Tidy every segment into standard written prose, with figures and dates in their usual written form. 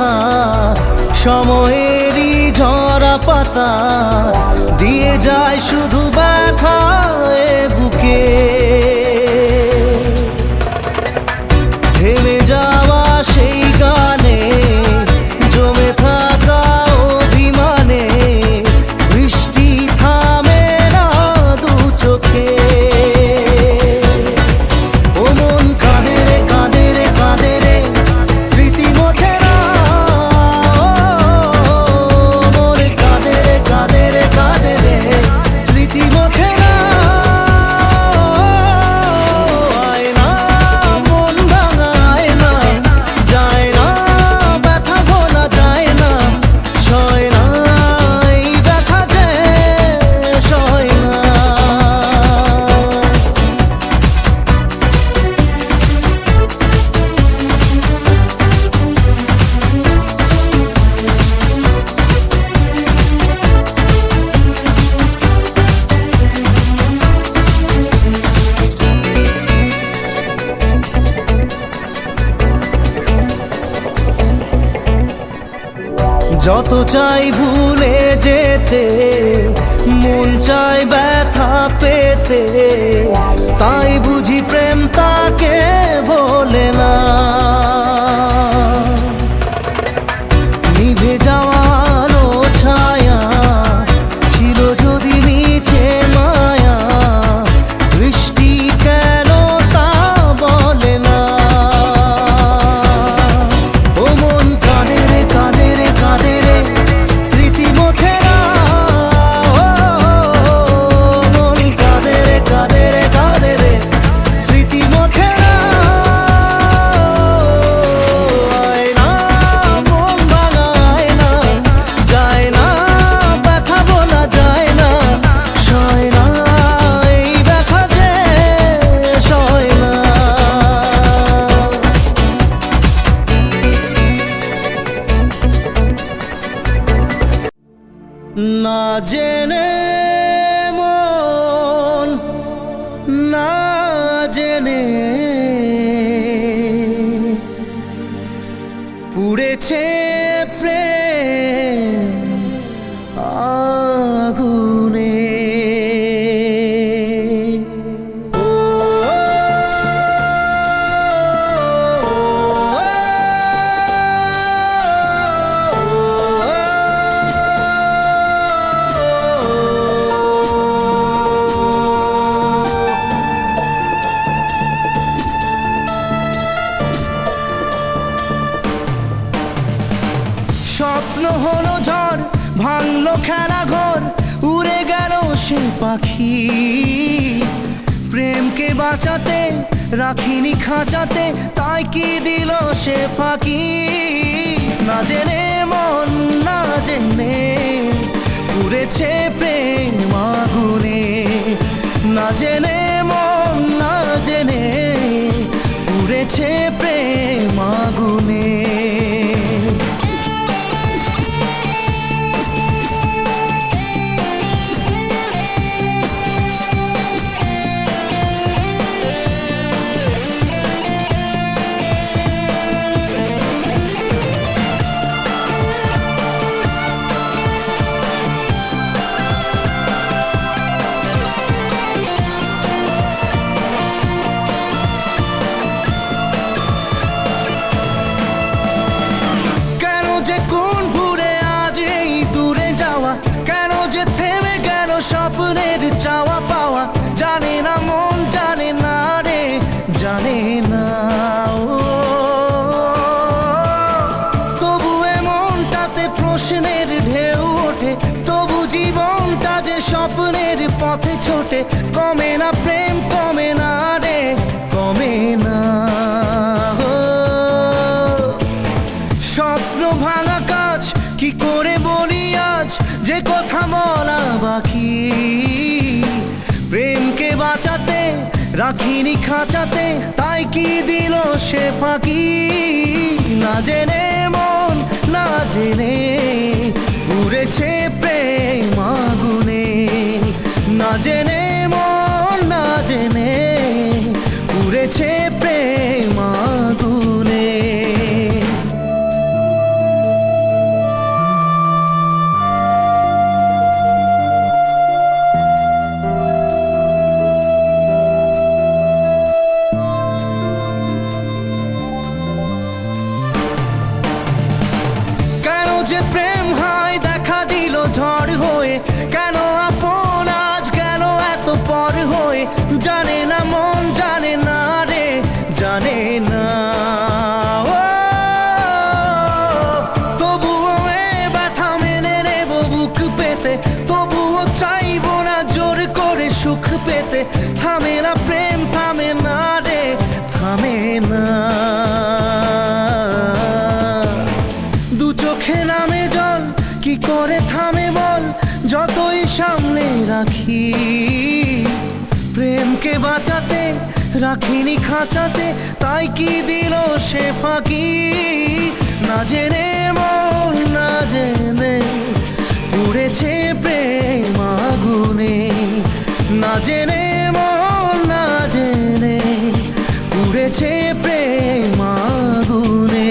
কথা, সময়েরই ঝরা পাতা দিয়ে যায় শুধু ব্যথা এ বুকে। থেমে যাওয়া সেই গানে জমে থাকা অভিমানে বৃষ্টি থামে না দু চোখে। ও মন কাঁদে রে কাঁদে রে কাঁদে রে, স্মৃতি মোছে না। মন কাঁদে রে কাঁদে রে কাঁদে রে, স্মৃতি মোছে না। আয় না মন ভাঙায় না, যায় না ব্যথা ভোলা যায় না, সয় না এই ব্যথা যে সয় না। যত চাই ভুলে যেতে, মন চাই ব্যথা পেতে, তাই বুঝি প্রেম তাকে বলে না। নিভে যাওয়া আলো ছায়া ছিল যদি মিছে মায়া, বৃষ্টি কেন তা বলে না। ও মন কাঁদে রে কাঁদে রে কাঁদে রে, স্মৃতি মোছে না। মন কাঁদে রে কাঁদে রে কাঁদে রে, স্মৃতি মোছে না। আয় না মন ভাঙায় না, যায় না ব্যথা বলা যায় না, সয় না এই ব্যথা যে সয় না। না জেনে মন, না জেনে পুড়েছে প্রেম আগুনে। স্বপ্ন হলো ঝড়, ভাঙলো খেলা ঘর, উড়ে গেল সে পাখি। প্রেমকে বাঁচাতে রাখিনি খাঁচাতে, তাই কি দিল সে ফাঁকি। না জেনে মন, না জেনে পুড়েছে প্রেম আগুনে। না জেনে মন, না জেনে পুড়েছে প্রেম আগুনে। স্বপ্নের চাওয়া পাওয়া জানে না মন, জানে না রে জানে না। তবু এমনটাতে প্রশ্নের ঢেউ ওঠে, তবু জীবনটা যে স্বপ্নের পথে ছোটে। কমে না প্রেম, কমে না রে কমে না। স্বপ্ন ভাঙা কাজ কি করে বলি আজ, যে কথা বলা বাকি। প্রেমকে বাঁচাতে রাখিনি খাঁচাতে, তাই কি দিল সে ফাঁকি। না জেনে মন, না জেনে পুড়েছে প্রেম আগুনে। না জেনে মন, না জেনে পুড়েছে প্রেম আগুনে। হয়ে, কেন আপন আজ গেল এত পর হয়ে, জানে না মন জানে না রে, জানে না। তবুও এ ব্যথা মেনে নেব বুক পেতে, তবুও চাইবো না জোর করে সুখ পেতে। থামে না প্রেম থামে না রে, থামে না। দু চোখে নামে জল, কি করে থামে বল, যতই সামনে রাখি। প্রেমকে বাঁচাতে রাখিনি খাঁচাতে, তাই কি দিল সে ফাঁকি। না জেনে মন না জেনে পুড়েছে প্রেম আগুনে, না জেনে মন না জেনে পুড়েছে প্রেম আগুনে।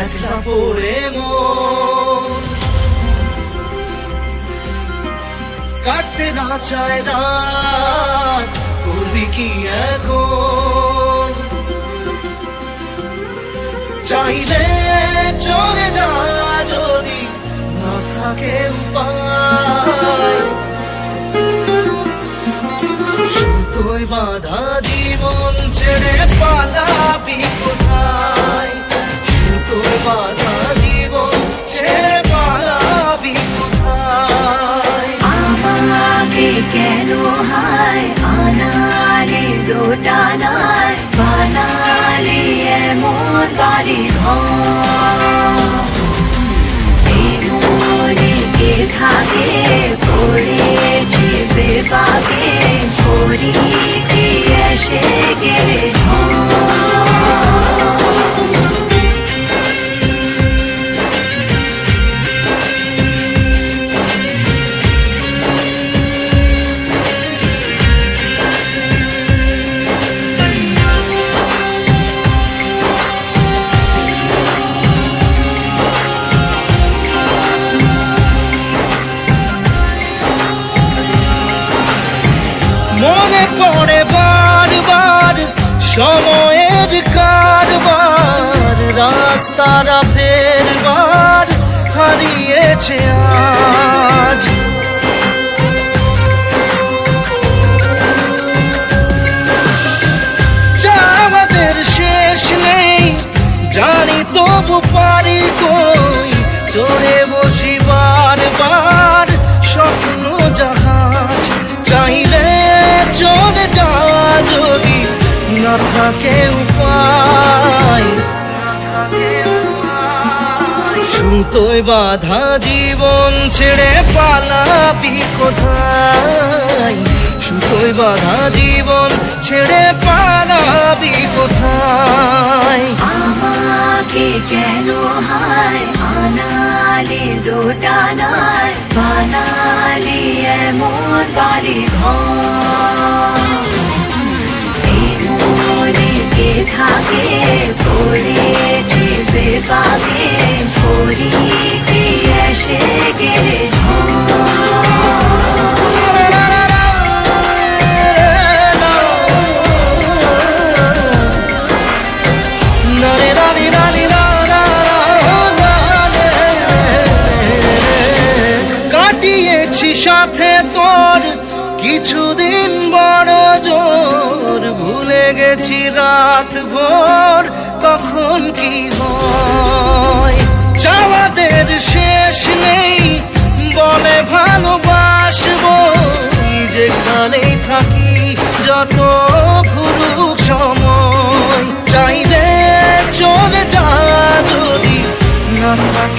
একলা পড়ে মন কাটতে না চায় রাত, করবি কি এখন। চাইলে চলে যা যদি না থাকে উপায়, সুতোয় বাঁধা জীবন ছেড়ে পালাবি কোথায়। তোর বাধা জীবন ছেড়ে পালাবি কোথায়। আমাকে কেন হায় আনালে দোটানায়, বানালে এমন বাড়ি ঘর। মনে কে থাকে পড়েছে বেপাকে, ছড়ি কি এসে গেলে ঝড়। মনে পড়ে বারবার সময়ের কারবার, রাস্তারা ফেরবার হারিয়েছে আজ। আমাদের শেষ নেই জানি, তবু পারি কই চড়ে বসি বারবার স্বপ্ন জাহাজ। চাইলে চলে যা যদি না থাকে উপায়, সুতোয় বাঁধা জীবন ছেড়ে পালাবি কোথায়। সুতোয় বাঁধা জীবন ছেড়ে পালাবি কোথায়। আমাকে কেন হায় আনালে দোটানায়, বানালি এমন বাড়ি ঘর। মনে কে থাকে পড়েছে বেপাকে, ছড়ি কি এসে গেলে ঝড়। কাটিয়েছি সাথে তোর কিছুদিন বড় জোর, ভুলে গেছি রাত ভোর কখন কি হয়। চাওয়াদের শেষ নেই বলে ভালোবাসবো, যেখানেই থাক চলে যা যদি না থাকে